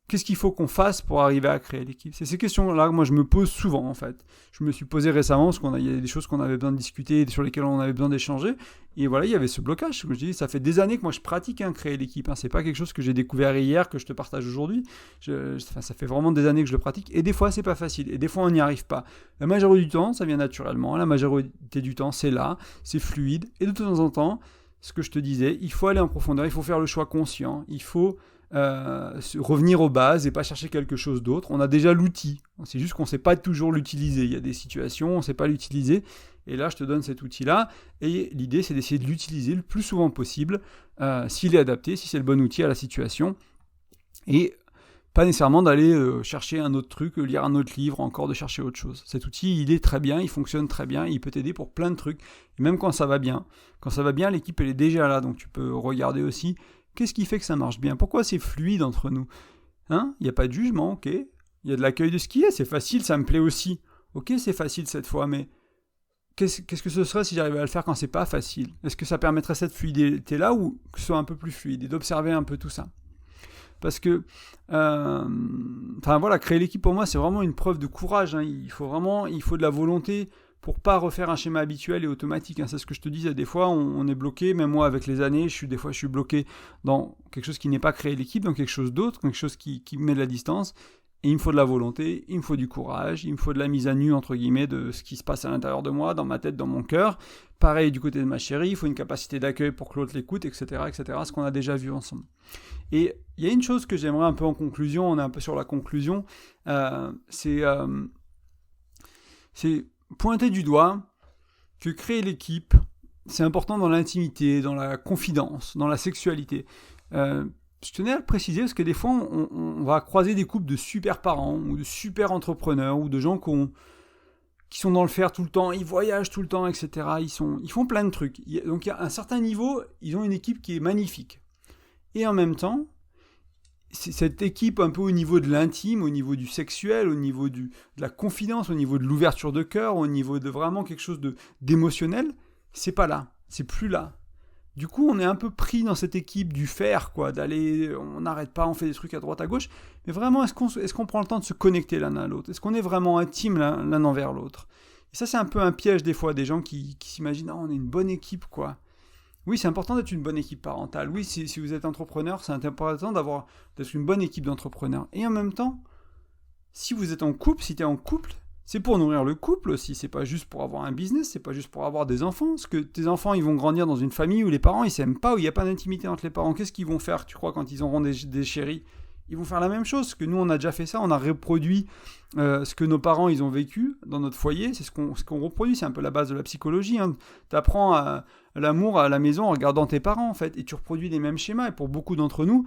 Qu'est-ce qu'il faut qu'on fasse pour arriver à créer l'équipe? C'est ces questions-là que moi je me pose souvent en fait. Je me suis posé récemment parce qu'il y a des choses qu'on avait besoin de discuter, sur lesquelles on avait besoin d'échanger. Et voilà, il y avait ce blocage. Je dis, ça fait des années que moi je pratique créer l'équipe. C'est pas quelque chose que j'ai découvert hier, que je te partage aujourd'hui. Ça fait vraiment des années que je le pratique. Et des fois c'est pas facile. Et des fois on n'y arrive pas. La majorité du temps, ça vient naturellement. La majorité du temps, c'est là, c'est fluide. Et de temps en temps, ce que je te disais, il faut aller en profondeur, il faut faire le choix conscient, il faut revenir aux bases et pas chercher quelque chose d'autre. On a déjà l'outil, c'est juste qu'on ne sait pas toujours l'utiliser. Il y a des situations, on ne sait pas l'utiliser, et là je te donne cet outil-là, et l'idée c'est d'essayer de l'utiliser le plus souvent possible, s'il est adapté, si c'est le bon outil à la situation, et pas nécessairement d'aller chercher un autre truc, lire un autre livre, encore de chercher autre chose. Cet outil, il est très bien, il fonctionne très bien, il peut t'aider pour plein de trucs, et même quand ça va bien. Quand ça va bien, l'équipe elle est déjà là, donc tu peux regarder aussi qu'est-ce qui fait que ça marche bien, pourquoi c'est fluide entre nous. Il n'y a pas de jugement, ok, il y a de l'accueil de ce qui est, c'est facile, ça me plaît aussi. Ok, c'est facile cette fois, mais qu'est-ce que ce serait si j'arrivais à le faire quand c'est pas facile? Est-ce que ça permettrait cette fluidité-là, ou que ce soit un peu plus fluide, et d'observer un peu tout ça? parce que créer l'équipe pour moi c'est vraiment une preuve de courage, hein. Il faut de la volonté pour pas refaire un schéma habituel et automatique, hein. C'est ce que je te disais, des fois on est bloqué, même moi avec les années, je suis bloqué dans quelque chose qui n'est pas créer l'équipe, dans quelque chose d'autre, quelque chose qui met de la distance. Et il me faut de la volonté, il me faut du courage, il me faut de la mise à nu, entre guillemets, de ce qui se passe à l'intérieur de moi, dans ma tête, dans mon cœur. Pareil du côté de ma chérie, il faut une capacité d'accueil pour que l'autre l'écoute, etc., ce qu'on a déjà vu ensemble. Et il y a une chose que j'aimerais un peu en conclusion, on est un peu sur la conclusion, c'est pointer du doigt que créer l'équipe, c'est important dans l'intimité, dans la confidence, dans la sexualité. Je tenais à le préciser parce que des fois, on va croiser des couples de super parents ou de super entrepreneurs ou de gens qui sont dans le faire tout le temps, ils voyagent tout le temps, etc. Ils font plein de trucs. Donc, à un certain niveau, ils ont une équipe qui est magnifique. Et en même temps, c'est cette équipe un peu au niveau de l'intime, au niveau du sexuel, au niveau de la confidence, au niveau de l'ouverture de cœur, au niveau de vraiment quelque chose d'émotionnel, c'est pas là, c'est plus là. Du coup, on est un peu pris dans cette équipe du faire, quoi, d'aller, on n'arrête pas, on fait des trucs à droite, à gauche. Mais vraiment, est-ce qu'on prend le temps de se connecter l'un à l'autre ? Est-ce qu'on est vraiment intime l'un envers l'autre ? Et ça, c'est un peu un piège des fois, des gens qui s'imaginent, on est une bonne équipe, quoi. Oui, c'est important d'être une bonne équipe parentale. Oui, si vous êtes entrepreneur, c'est important d'être une bonne équipe d'entrepreneurs. Et en même temps, si vous êtes en couple, si tu es en couple, c'est pour nourrir le couple aussi, c'est pas juste pour avoir un business, c'est pas juste pour avoir des enfants, parce que tes enfants, ils vont grandir dans une famille où les parents, ils s'aiment pas, où il n'y a pas d'intimité entre les parents. Qu'est-ce qu'ils vont faire, tu crois, quand ils auront des chéris ? Ils vont faire la même chose, parce que nous, on a déjà fait ça, on a reproduit ce que nos parents, ils ont vécu dans notre foyer, c'est ce qu'on reproduit, c'est un peu la base de la psychologie, hein. Tu apprends l'amour à la maison en regardant tes parents, en fait, et tu reproduis les mêmes schémas, et pour beaucoup d'entre nous,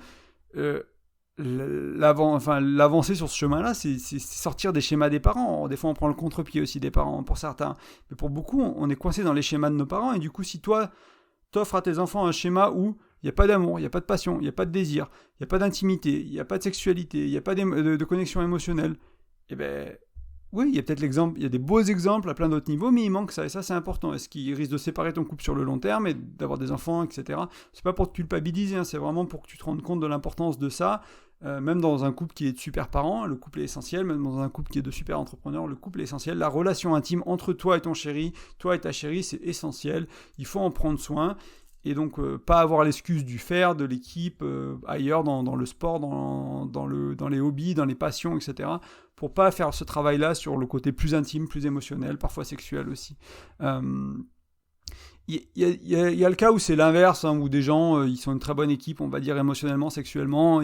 l'avancée sur ce chemin-là, c'est sortir des schémas des parents. Des fois, on prend le contre-pied aussi des parents, pour certains. Mais pour beaucoup, on est coincé dans les schémas de nos parents. Et du coup, si toi, t'offres à tes enfants un schéma où il n'y a pas d'amour, il n'y a pas de passion, il n'y a pas de désir, il n'y a pas d'intimité, il n'y a pas de sexualité, il n'y a pas de connexion émotionnelle, eh ben, oui, il y a peut-être l'exemple, il y a des beaux exemples à plein d'autres niveaux, mais il manque ça, et ça, c'est important. Est-ce qu'il risque de séparer ton couple sur le long terme et d'avoir des enfants, etc. C'est pas pour te culpabiliser, hein, c'est vraiment pour que tu te rendes compte de l'importance de ça. Même dans un couple qui est de super parents, le couple est essentiel. Même dans un couple qui est de super entrepreneurs, le couple est essentiel. La relation intime entre toi et ton chéri, toi et ta chérie, c'est essentiel. Il faut en prendre soin. Et donc, pas avoir l'excuse du faire, de l'équipe, ailleurs, dans le sport, dans les hobbies, dans les passions, etc. Pour pas faire ce travail-là sur le côté plus intime, plus émotionnel, parfois sexuel aussi. Il y a le cas où c'est l'inverse, hein, où des gens, ils sont une très bonne équipe, on va dire émotionnellement, sexuellement,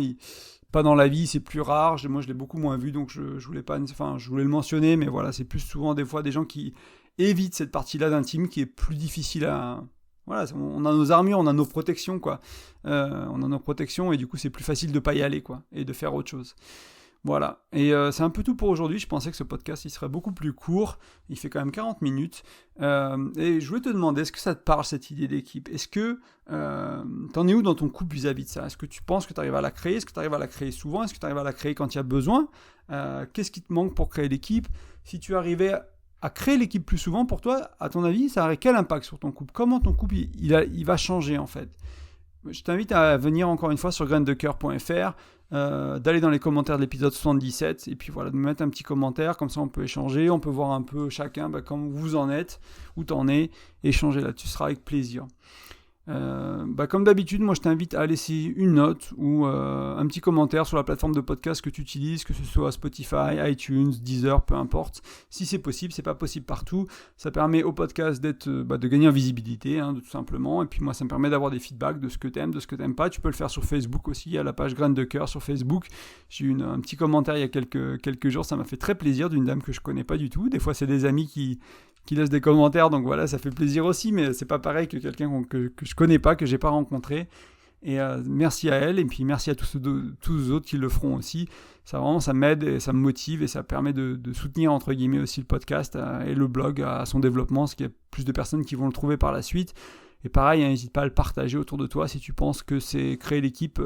pas dans la vie, c'est plus rare. Moi, je l'ai beaucoup moins vu, donc je voulais le mentionner, mais voilà, c'est plus souvent des fois des gens qui évitent cette partie-là d'intime qui est plus difficile à... Voilà, on a nos armures, on a nos protections, quoi. On a nos protections, et du coup, c'est plus facile de pas y aller, quoi, et de faire autre chose. Voilà, et c'est un peu tout pour aujourd'hui. Je pensais que ce podcast il serait beaucoup plus court, il fait quand même 40 minutes, et je voulais te demander, est-ce que ça te parle cette idée d'équipe ? Est-ce que t'en es où dans ton couple vis-à-vis de ça ? Est-ce que tu penses que tu arrives à la créer ? Est-ce que tu arrives à la créer souvent ? Est-ce que tu arrives à la créer quand il y a besoin ? Qu'est-ce qui te manque pour créer l'équipe ? Si tu arrivais à créer l'équipe plus souvent, pour toi, à ton avis, ça aurait quel impact sur ton couple ? Comment ton couple il va changer en fait ? Je t'invite à venir encore une fois sur graindecoeur.fr, d'aller dans les commentaires de l'épisode 77, et puis voilà, de me mettre un petit commentaire, comme ça on peut échanger, on peut voir un peu chacun comment vous en êtes, où t'en es, échanger là-dessus, ce sera avec plaisir. Comme d'habitude, moi je t'invite à laisser une note ou un petit commentaire sur la plateforme de podcast que tu utilises, que ce soit Spotify, iTunes, Deezer, peu importe. Si c'est possible, c'est pas possible partout. Ça permet au podcast de gagner en visibilité, hein, tout simplement. Et puis moi, ça me permet d'avoir des feedbacks de ce que t'aimes, de ce que t'aimes pas. Tu peux le faire sur Facebook aussi, à la page Graines de Cœur sur Facebook. J'ai eu un petit commentaire il y a quelques jours, ça m'a fait très plaisir, d'une dame que je connais pas du tout. Des fois, c'est des amis qui laissent des commentaires, donc voilà, ça fait plaisir aussi, mais c'est pas pareil que quelqu'un que je connais pas, que j'ai pas rencontré. Et merci à elle, et puis merci à tous les autres qui le feront aussi. Ça m'aide et ça me motive, et ça permet de soutenir entre guillemets aussi le podcast et le blog à son développement, parce qu'il y a plus de personnes qui vont le trouver par la suite. Et pareil, n'hésite pas à le partager autour de toi si tu penses que créer l'équipe,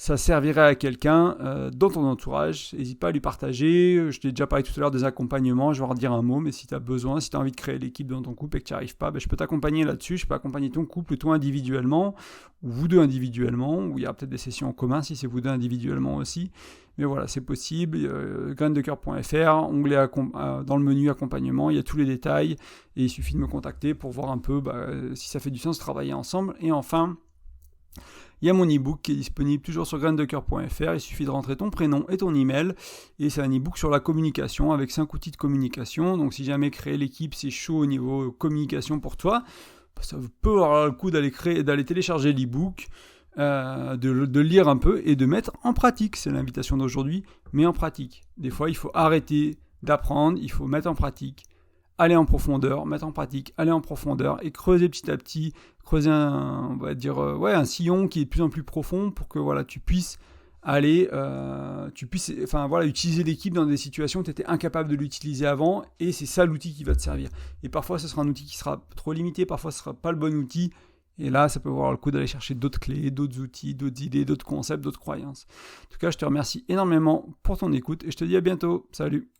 ça servirait à quelqu'un dans ton entourage. N'hésite pas à lui partager. Je t'ai déjà parlé tout à l'heure des accompagnements, je vais en redire un mot, mais si tu as besoin, si tu as envie de créer l'équipe dans ton couple et que tu n'y arrives pas, je peux t'accompagner là-dessus. Je peux accompagner ton couple, toi individuellement, ou vous deux individuellement, ou il y a peut-être des sessions en commun si c'est vous deux individuellement aussi. Mais voilà, c'est possible. Graindecoeur.fr, onglet dans le menu accompagnement, il y a tous les détails et il suffit de me contacter pour voir un peu si ça fait du sens de travailler ensemble. Et enfin, il y a mon e-book qui est disponible toujours sur graindecoeur.fr. Il suffit de rentrer ton prénom et ton email. Et c'est un e-book sur la communication avec 5 outils de communication. Donc si jamais créer l'équipe, c'est chaud au niveau communication pour toi, ça peut avoir le coup d'aller télécharger l'e-book, de lire un peu et de mettre en pratique. C'est l'invitation d'aujourd'hui, mais en pratique. Des fois, il faut arrêter d'apprendre, il faut mettre en pratique. Aller en profondeur, mettre en pratique, aller en profondeur et creuser petit à petit, creuser un sillon qui est de plus en plus profond pour que tu puisses aller, utiliser l'équipe dans des situations où tu étais incapable de l'utiliser avant et c'est ça l'outil qui va te servir. Et parfois, ce sera un outil qui sera trop limité, parfois ce ne sera pas le bon outil et là, ça peut avoir le coup d'aller chercher d'autres clés, d'autres outils, d'autres idées, d'autres concepts, d'autres croyances. En tout cas, je te remercie énormément pour ton écoute et je te dis à bientôt. Salut!